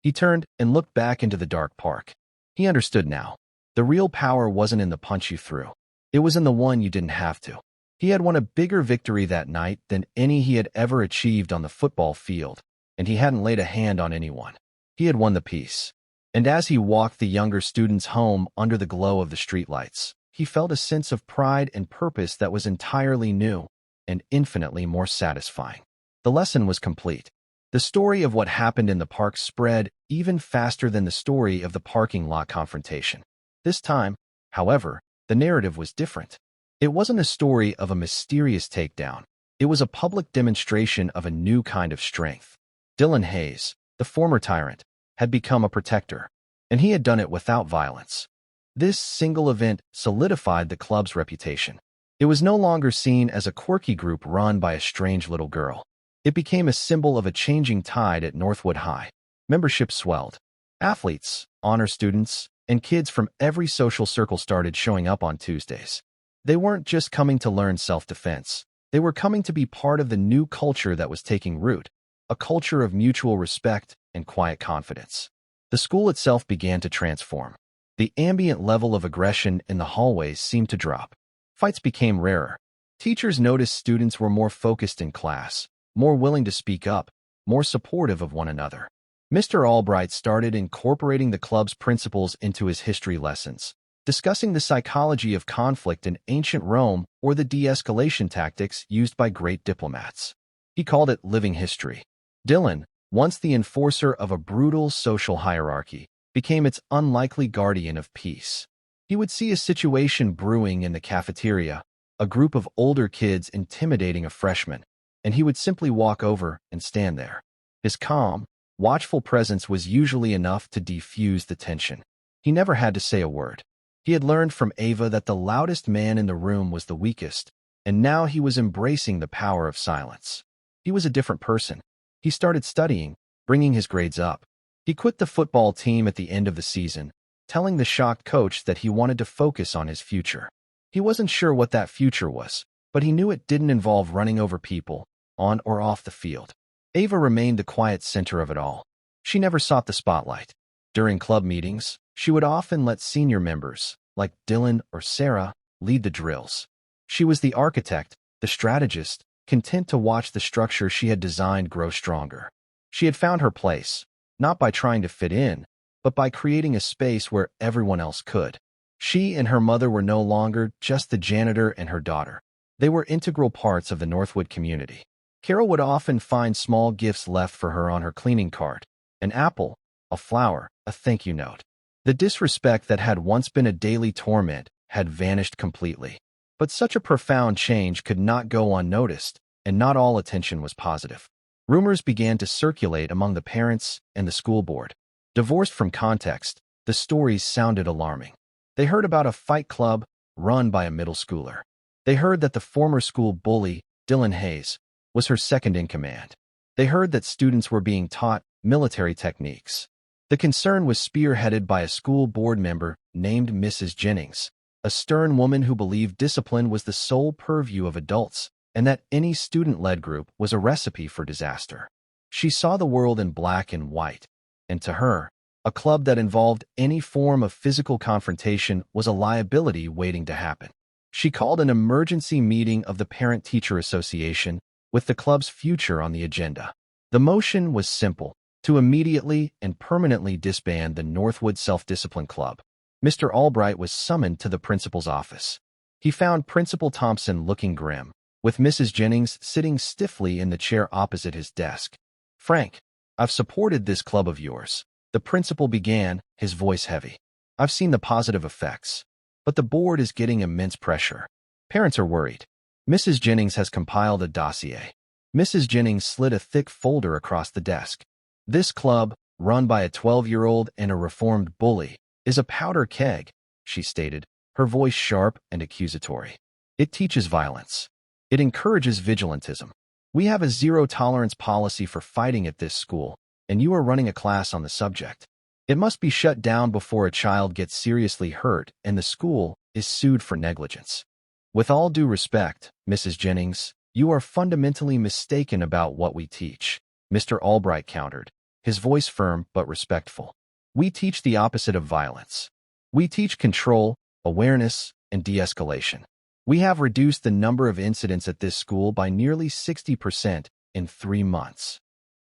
He turned and looked back into the dark park. He understood now. The real power wasn't in the punch you threw. It was in the one you didn't have to. He had won a bigger victory that night than any he had ever achieved on the football field, and he hadn't laid a hand on anyone. He had won the peace. And as he walked the younger students home under the glow of the streetlights, he felt a sense of pride and purpose that was entirely new and infinitely more satisfying. The lesson was complete. The story of what happened in the park spread even faster than the story of the parking lot confrontation. This time, however, the narrative was different. It wasn't a story of a mysterious takedown. It was a public demonstration of a new kind of strength. Dylan Hayes, the former tyrant, had become a protector, and he had done it without violence. This single event solidified the club's reputation. It was no longer seen as a quirky group run by a strange little girl. It became a symbol of a changing tide at Northwood High. Membership swelled. Athletes, honor students, and kids from every social circle started showing up on Tuesdays. They weren't just coming to learn self-defense. They were coming to be part of the new culture that was taking root, a culture of mutual respect and quiet confidence. The school itself began to transform. The ambient level of aggression in the hallways seemed to drop. Fights became rarer. Teachers noticed students were more focused in class, more willing to speak up, more supportive of one another. Mr. Albright started incorporating the club's principles into his history lessons, discussing the psychology of conflict in ancient Rome or the de-escalation tactics used by great diplomats. He called it living history. Dylan, once the enforcer of a brutal social hierarchy, became its unlikely guardian of peace. He would see a situation brewing in the cafeteria, a group of older kids intimidating a freshman, and he would simply walk over and stand there. His calm, watchful presence was usually enough to defuse the tension. He never had to say a word. He had learned from Ava that the loudest man in the room was the weakest, and now he was embracing the power of silence. He was a different person. He started studying, bringing his grades up. He quit the football team at the end of the season, telling the shocked coach that he wanted to focus on his future. He wasn't sure what that future was, but he knew it didn't involve running over people, on or off the field. Ava remained the quiet center of it all. She never sought the spotlight. During club meetings, she would often let senior members, like Dylan or Sarah, lead the drills. She was the architect, the strategist, content to watch the structure she had designed grow stronger. She had found her place, not by trying to fit in, but by creating a space where everyone else could. She and her mother were no longer just the janitor and her daughter. They were integral parts of the Northwood community. Carol would often find small gifts left for her on her cleaning cart: an apple, a flower, a thank you note. The disrespect that had once been a daily torment had vanished completely. But such a profound change could not go unnoticed, and not all attention was positive. Rumors began to circulate among the parents and the school board. Divorced from context, the stories sounded alarming. They heard about a fight club run by a middle schooler. They heard that the former school bully, Dylan Hayes, was her second in command. They heard that students were being taught military techniques. The concern was spearheaded by a school board member named Mrs. Jennings, a stern woman who believed discipline was the sole purview of adults and that any student-led group was a recipe for disaster. She saw the world in black and white, and to her, a club that involved any form of physical confrontation was a liability waiting to happen. She called an emergency meeting of the Parent-Teacher Association with the club's future on the agenda. The motion was simple: to immediately and permanently disband the Northwood Self-Discipline Club. Mr. Albright was summoned to the principal's office. He found Principal Thompson looking grim, with Mrs. Jennings sitting stiffly in the chair opposite his desk. "Frank, I've supported this club of yours," the principal began, his voice heavy. "I've seen the positive effects, but the board is getting immense pressure. Parents are worried." Mrs. Jennings has compiled a dossier. Mrs. Jennings slid a thick folder across the desk. "This club, run by a 12-year-old and a reformed bully, is a powder keg," she stated, her voice sharp and accusatory. "It teaches violence. It encourages vigilantism. We have a zero-tolerance policy for fighting at this school, and you are running a class on the subject. It must be shut down before a child gets seriously hurt and the school is sued for negligence." "With all due respect, Mrs. Jennings, you are fundamentally mistaken about what we teach," Mr. Albright countered, his voice firm but respectful. "We teach the opposite of violence. We teach control, awareness, and de-escalation. We have reduced the number of incidents at this school by nearly 60% in 3 months.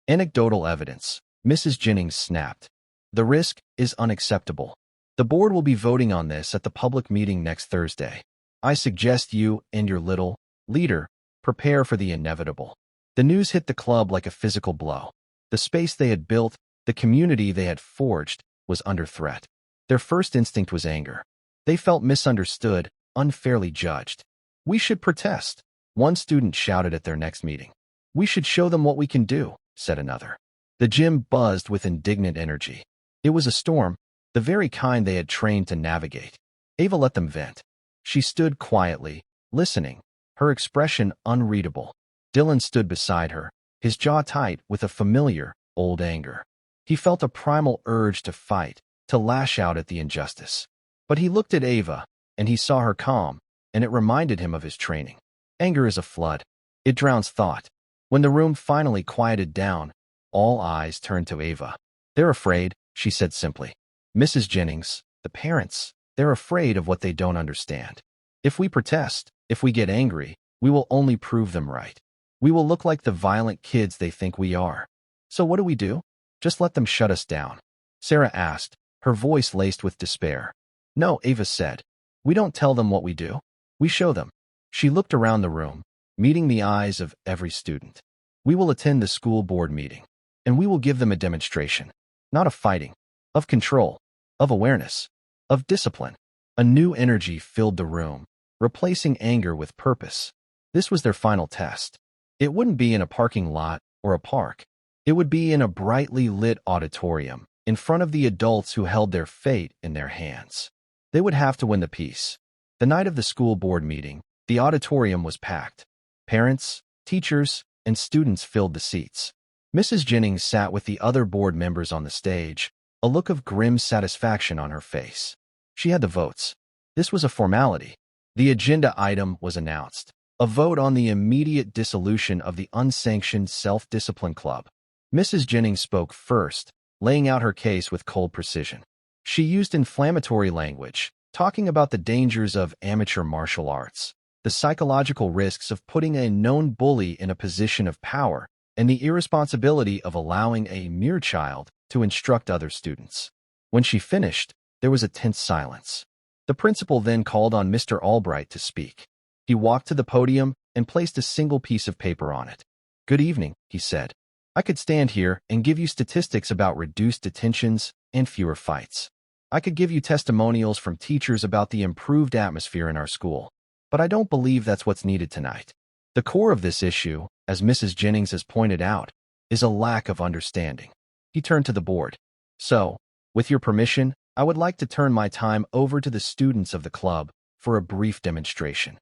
Anecdotal evidence," Mrs. Jennings snapped. "The risk is unacceptable. The board will be voting on this at the public meeting next Thursday. I suggest you and your little leader prepare for the inevitable." The news hit the club like a physical blow. The space they had built, the community they had forged, was under threat. Their first instinct was anger. They felt misunderstood, unfairly judged. "We should protest," one student shouted at their next meeting. "We should show them what we can do," said another. The gym buzzed with indignant energy. It was a storm, the very kind they had trained to navigate. Ava let them vent. She stood quietly, listening, her expression unreadable. Dylan stood beside her, his jaw tight with a familiar, old anger. He felt a primal urge to fight, to lash out at the injustice. But he looked at Ava, and he saw her calm, and it reminded him of his training. Anger is a flood. It drowns thought. When the room finally quieted down, all eyes turned to Ava. "They're afraid," she said simply. "Mrs. Jennings, the parents, they're afraid of what they don't understand. If we protest, if we get angry, we will only prove them right. We will look like the violent kids they think we are. So what do we do? Just let them shut us down?" Sarah asked, her voice laced with despair. "No," Ava said. "We don't tell them what we do. We show them." She looked around the room, meeting the eyes of every student. "We will attend the school board meeting. and we will give them a demonstration, not of fighting, of control, of awareness, of discipline. A new energy filled the room, replacing anger with purpose. This was their final test. It wouldn't be in a parking lot or a park. It would be in a brightly lit auditorium, in front of the adults who held their fate in their hands. They would have to win the peace. The night of the school board meeting, the auditorium was packed. Parents, teachers, and students filled the seats. Mrs. Jennings sat with the other board members on the stage, a look of grim satisfaction on her face. She had the votes. This was a formality. The agenda item was announced: a vote on the immediate dissolution of the unsanctioned self-discipline club. Mrs. Jennings spoke first, laying out her case with cold precision. She used inflammatory language, talking about the dangers of amateur martial arts, the psychological risks of putting a known bully in a position of power, and the irresponsibility of allowing a mere child to instruct other students. When she finished, there was a tense silence. The principal then called on Mr. Albright to speak. He walked to the podium and placed a single piece of paper on it. "Good evening," he said. "I could stand here and give you statistics about reduced detentions and fewer fights. I could give you testimonials from teachers about the improved atmosphere in our school. But I don't believe that's what's needed tonight. The core of this issue, as Mrs. Jennings has pointed out, is a lack of understanding." He turned to the board. "So, with your permission, I would like to turn my time over to the students of the club for a brief demonstration."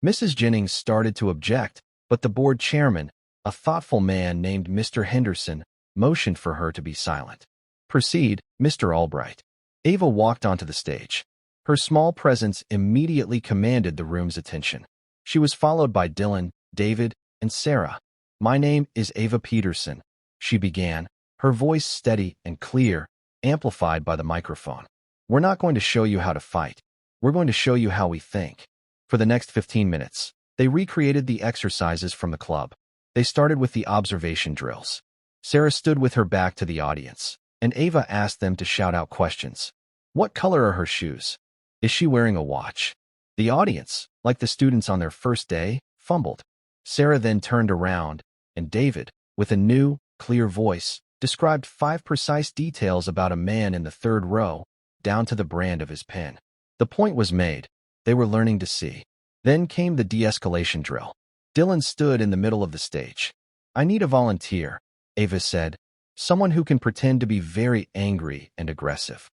Mrs. Jennings started to object, but the board chairman, a thoughtful man named Mr. Henderson, motioned for her to be silent. "Proceed, Mr. Albright." Ava walked onto the stage. Her small presence immediately commanded the room's attention. She was followed by Dylan, David, and Sarah. "My name is Ava Peterson," she began, her voice steady and clear, amplified by the microphone. "We're not going to show you how to fight. We're going to show you how we think." For the next 15 minutes, they recreated the exercises from the club. They started with the observation drills. Sarah stood with her back to the audience, and Ava asked them to shout out questions. "What color are her shoes? Is she wearing a watch?" The audience, like the students on their first day, fumbled. Sarah then turned around, and David, with a new, clear voice, described 5 precise details about a man in the third row, down to the brand of his pen. The point was made. They were learning to see. Then came the de-escalation drill. Dylan stood in the middle of the stage. "I need a volunteer," Ava said, "someone who can pretend to be very angry and aggressive."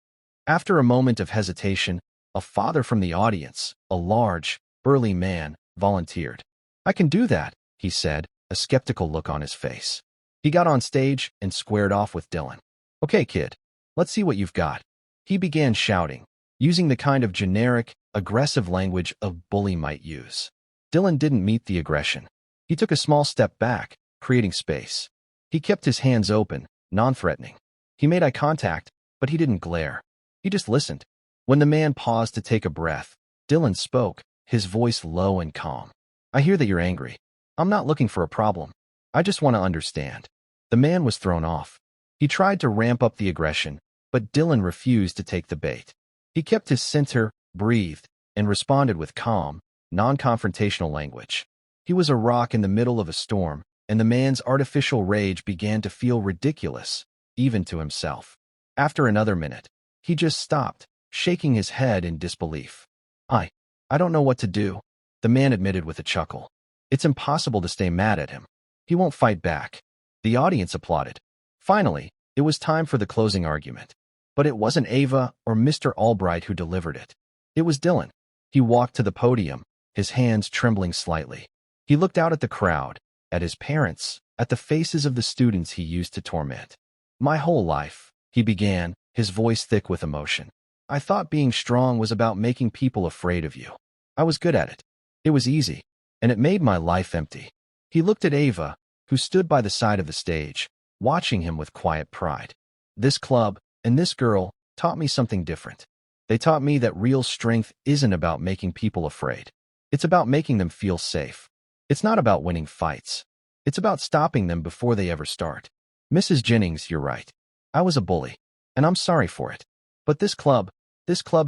After a moment of hesitation, a father from the audience, a large, burly man, volunteered. "I can do that," he said, a skeptical look on his face. He got on stage and squared off with Dylan. "Okay, kid, let's see what you've got." He began shouting, using the kind of generic, aggressive language a bully might use. Dylan didn't meet the aggression. He took a small step back, creating space. He kept his hands open, non-threatening. He made eye contact, but he didn't glare. He just listened. When the man paused to take a breath, Dylan spoke, his voice low and calm. "I hear that you're angry. I'm not looking for a problem. I just want to understand." The man was thrown off. He tried to ramp up the aggression, but Dylan refused to take the bait. He kept his center, breathed, and responded with calm, non-confrontational language. He was a rock in the middle of a storm, and the man's artificial rage began to feel ridiculous, even to himself. After another minute, he just stopped, shaking his head in disbelief. I don't know what to do," the man admitted with a chuckle. "It's impossible to stay mad at him. He won't fight back." The audience applauded. Finally, it was time for the closing argument. But it wasn't Ava or Mr. Albright who delivered it. It was Dylan. He walked to the podium, his hands trembling slightly. He looked out at the crowd, at his parents, at the faces of the students he used to torment. "My whole life," he began, his voice thick with emotion, "I thought being strong was about making people afraid of you. I was good at it. It was easy, and it made my life empty." He looked at Ava, who stood by the side of the stage, watching him with quiet pride. "This club and this girl taught me something different. They taught me that real strength isn't about making people afraid. It's about making them feel safe. It's not about winning fights. It's about stopping them before they ever start." "Mrs. Jennings, you're right. I was a bully, and I'm sorry for it. But this club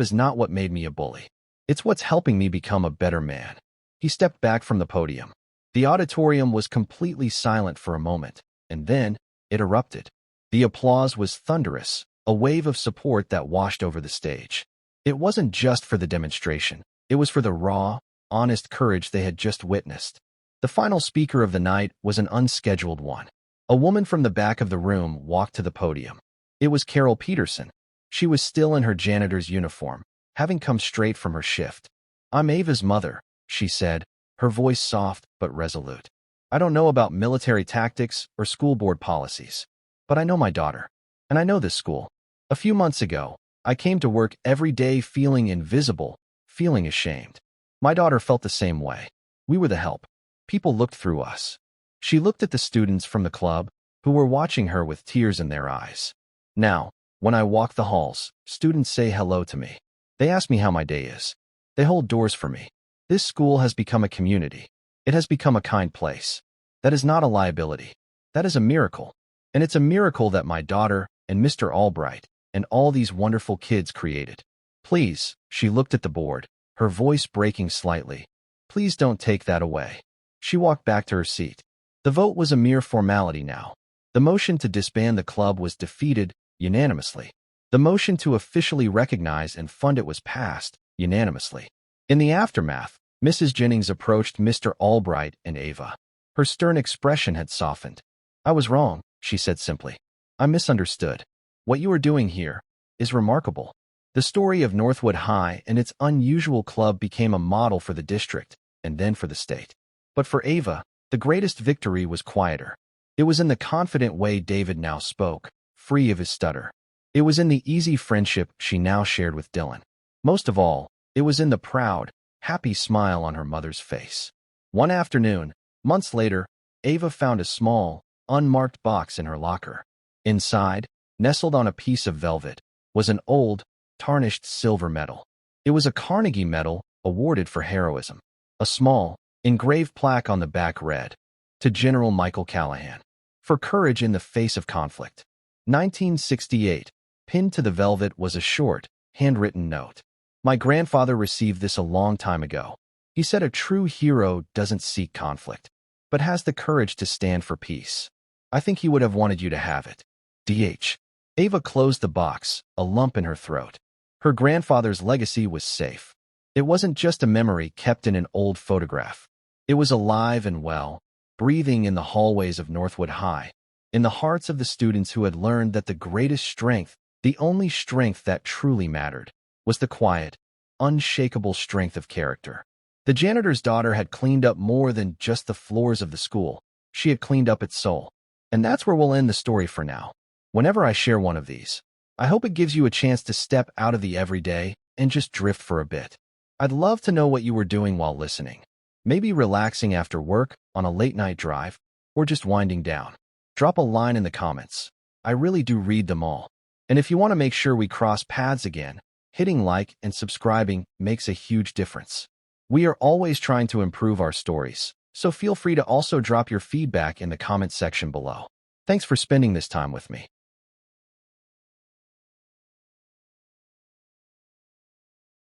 is not what made me a bully. It's what's helping me become a better man." He stepped back from the podium. The auditorium was completely silent for a moment, and then, it erupted. The applause was thunderous, a wave of support that washed over the stage. It wasn't just for the demonstration. It was for the raw, honest courage they had just witnessed. The final speaker of the night was an unscheduled one. A woman from the back of the room walked to the podium. It was Ava Peterson. She was still in her janitor's uniform, having come straight from her shift. "I'm Ava's mother," she said, her voice soft but resolute. "I don't know about military tactics or school board policies, but I know my daughter, and I know this school. A few months ago, I came to work every day feeling invisible, feeling ashamed. My daughter felt the same way. We were the help. People looked through us." She looked at the students from the club, who were watching her with tears in their eyes. "Now, when I walk the halls, students say hello to me. They ask me how my day is. They hold doors for me. This school has become a community. It has become a kind place. That is not a liability. That is a miracle. And it's a miracle that my daughter and Mr. Albright and all these wonderful kids created. Please," she looked at the board, her voice breaking slightly, "please don't take that away." She walked back to her seat. The vote was a mere formality now. The motion to disband the club was defeated unanimously. The motion to officially recognize and fund it was passed unanimously. In the aftermath, Mrs. Jennings approached Mr. Albright and Ava. Her stern expression had softened. "I was wrong," she said simply. "I misunderstood. What you are doing here is remarkable." The story of Northwood High and its unusual club became a model for the district and then for the state. But for Ava, the greatest victory was quieter. It was in the confident way David now spoke, free of his stutter. It was in the easy friendship she now shared with Dylan. Most of all, it was in the proud, happy smile on her mother's face. One afternoon, months later, Ava found a small, unmarked box in her locker. Inside, nestled on a piece of velvet, was an old, tarnished silver medal. It was a Carnegie Medal awarded for heroism. A small, engraved plaque on the back read, "To General Michael Callahan, for courage in the face of conflict." 1968. Pinned to the velvet was a short, handwritten note. "My grandfather received this a long time ago. He said a true hero doesn't seek conflict, but has the courage to stand for peace. I think he would have wanted you to have it. DH." Ava closed the box, a lump in her throat. Her grandfather's legacy was safe. It wasn't just a memory kept in an old photograph. It was alive and well, breathing in the hallways of Northwood High, in the hearts of the students who had learned that the greatest strength, the only strength that truly mattered, was the quiet, unshakable strength of character. The janitor's daughter had cleaned up more than just the floors of the school. She had cleaned up its soul. And that's where we'll end the story for now. Whenever I share one of these, I hope it gives you a chance to step out of the everyday and just drift for a bit. I'd love to know what you were doing while listening. Maybe relaxing after work, on a late-night drive, or just winding down. Drop a line in the comments. I really do read them all. And if you want to make sure we cross paths again, hitting like and subscribing makes a huge difference. We are always trying to improve our stories, so feel free to also drop your feedback in the comment section below. Thanks for spending this time with me.